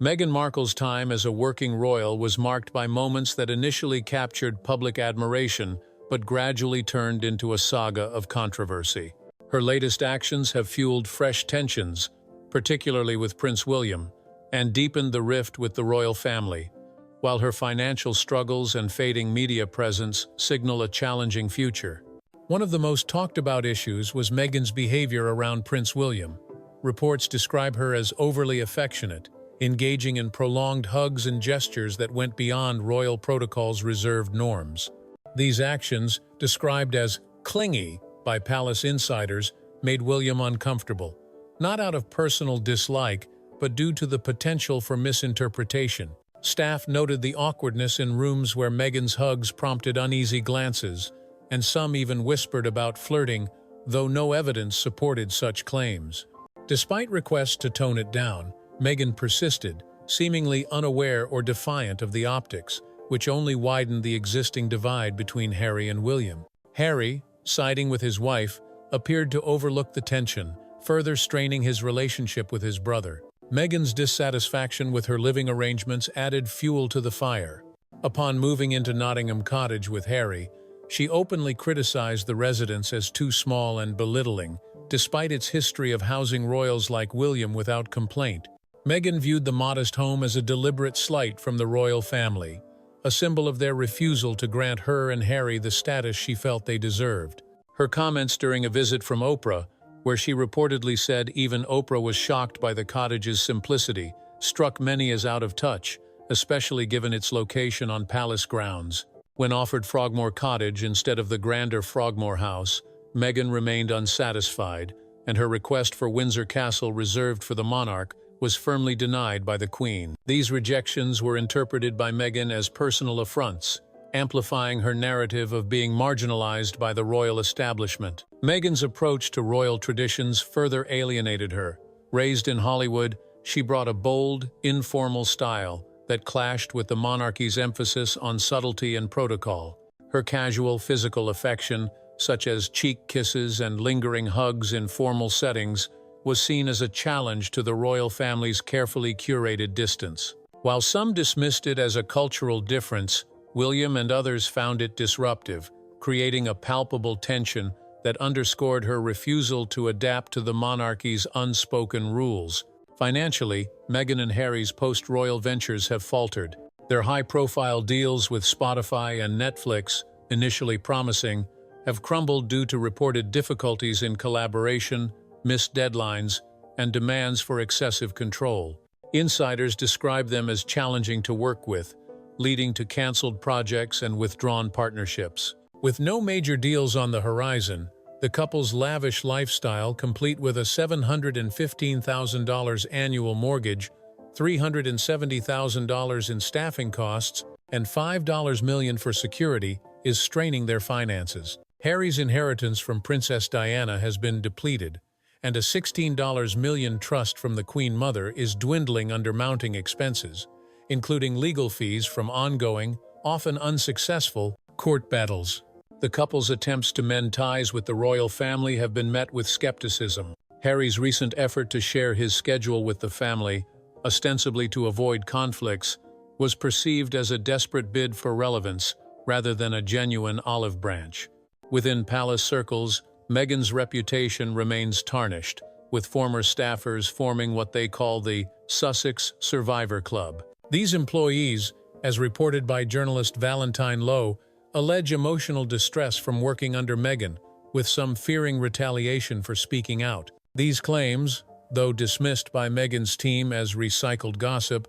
Meghan Markle's time as a working royal was marked by moments that initially captured public admiration but gradually turned into a saga of controversy. Her latest actions have fueled fresh tensions, particularly with Prince William, and deepened the rift with the royal family, while her financial struggles and fading media presence signal a challenging future. One of the most talked-about issues was Meghan's behavior around Prince William. Reports describe her as overly affectionate, engaging in prolonged hugs and gestures that went beyond royal protocol's reserved norms. These actions, described as clingy by palace insiders, made William uncomfortable, not out of personal dislike, but due to the potential for misinterpretation. Staff noted the awkwardness in rooms where Meghan's hugs prompted uneasy glances, and some even whispered about flirting, though no evidence supported such claims. Despite requests to tone it down, Meghan persisted, seemingly unaware or defiant of the optics, which only widened the existing divide between Harry and William. Harry, siding with his wife, appeared to overlook the tension, further straining his relationship with his brother. Meghan's dissatisfaction with her living arrangements added fuel to the fire. Upon moving into Nottingham Cottage with Harry, she openly criticized the residence as too small and belittling, despite its history of housing royals like William without complaint. Meghan viewed the modest home as a deliberate slight from the royal family, a symbol of their refusal to grant her and Harry the status she felt they deserved. Her comments during a visit from Oprah, where she reportedly said even Oprah was shocked by the cottage's simplicity, struck many as out of touch, especially given its location on palace grounds. When offered Frogmore Cottage instead of the grander Frogmore House, Meghan remained unsatisfied, and her request for Windsor Castle reserved for the monarch was firmly denied by the Queen. These rejections were interpreted by Meghan as personal affronts, amplifying her narrative of being marginalized by the royal establishment. Meghan's approach to royal traditions further alienated her. Raised in Hollywood, she brought a bold, informal style that clashed with the monarchy's emphasis on subtlety and protocol. Her casual physical affection, such as cheek kisses and lingering hugs in formal settings, was seen as a challenge to the royal family's carefully curated distance. While some dismissed it as a cultural difference, William and others found it disruptive, creating a palpable tension that underscored her refusal to adapt to the monarchy's unspoken rules. Financially, Meghan and Harry's post-royal ventures have faltered. Their high-profile deals with Spotify and Netflix, initially promising, have crumbled due to reported difficulties in collaboration, missed deadlines, and demands for excessive control. Insiders describe them as challenging to work with, leading to canceled projects and withdrawn partnerships. With no major deals on the horizon, the couple's lavish lifestyle, complete with a $715,000 annual mortgage, $370,000 in staffing costs, and $5 million for security, is straining their finances. Harry's inheritance from Princess Diana has been depleted, and a $16 million trust from the Queen Mother is dwindling under mounting expenses, including legal fees from ongoing, often unsuccessful, court battles. The couple's attempts to mend ties with the royal family have been met with skepticism. Harry's recent effort to share his schedule with the family, ostensibly to avoid conflicts, was perceived as a desperate bid for relevance rather than a genuine olive branch. Within palace circles, Meghan's reputation remains tarnished, with former staffers forming what they call the Sussex Survivor Club. These employees, as reported by journalist Valentine Lowe, allege emotional distress from working under Meghan, with some fearing retaliation for speaking out. These claims, though dismissed by Meghan's team as recycled gossip,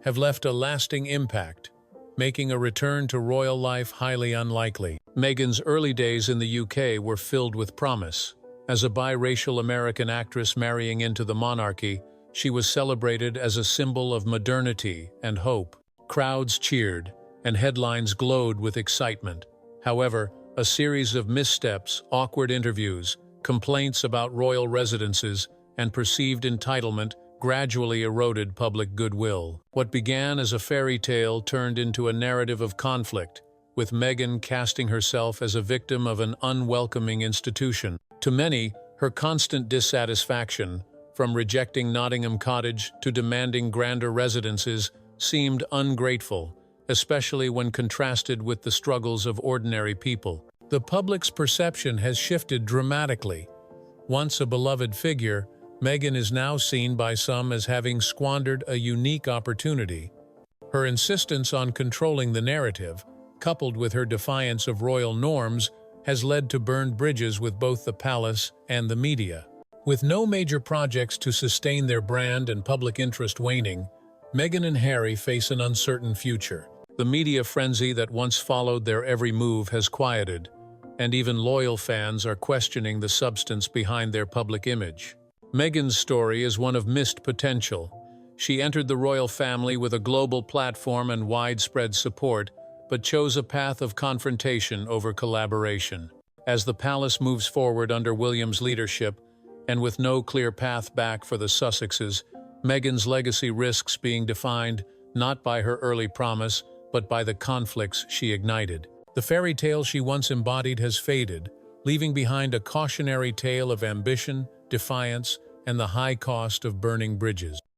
have left a lasting impact, making a return to royal life highly unlikely. Meghan's early days in the UK were filled with promise. As a biracial American actress marrying into the monarchy, she was celebrated as a symbol of modernity and hope. Crowds cheered, and headlines glowed with excitement. However, a series of missteps, awkward interviews, complaints about royal residences, and perceived entitlement gradually eroded public goodwill. What began as a fairy tale turned into a narrative of conflict, with Meghan casting herself as a victim of an unwelcoming institution. To many, her constant dissatisfaction, from rejecting Nottingham Cottage to demanding grander residences, seemed ungrateful, especially when contrasted with the struggles of ordinary people. The public's perception has shifted dramatically. Once a beloved figure, Meghan is now seen by some as having squandered a unique opportunity. Her insistence on controlling the narrative, coupled with her defiance of royal norms, has led to burned bridges with both the palace and the media. With no major projects to sustain their brand and public interest waning, Meghan and Harry face an uncertain future. The media frenzy that once followed their every move has quieted, and even loyal fans are questioning the substance behind their public image. Meghan's story is one of missed potential. She entered the royal family with a global platform and widespread support, but chose a path of confrontation over collaboration. As the palace moves forward under William's leadership, and with no clear path back for the Sussexes, Meghan's legacy risks being defined not by her early promise, but by the conflicts she ignited. The fairy tale she once embodied has faded, leaving behind a cautionary tale of ambition, defiance, and the high cost of burning bridges.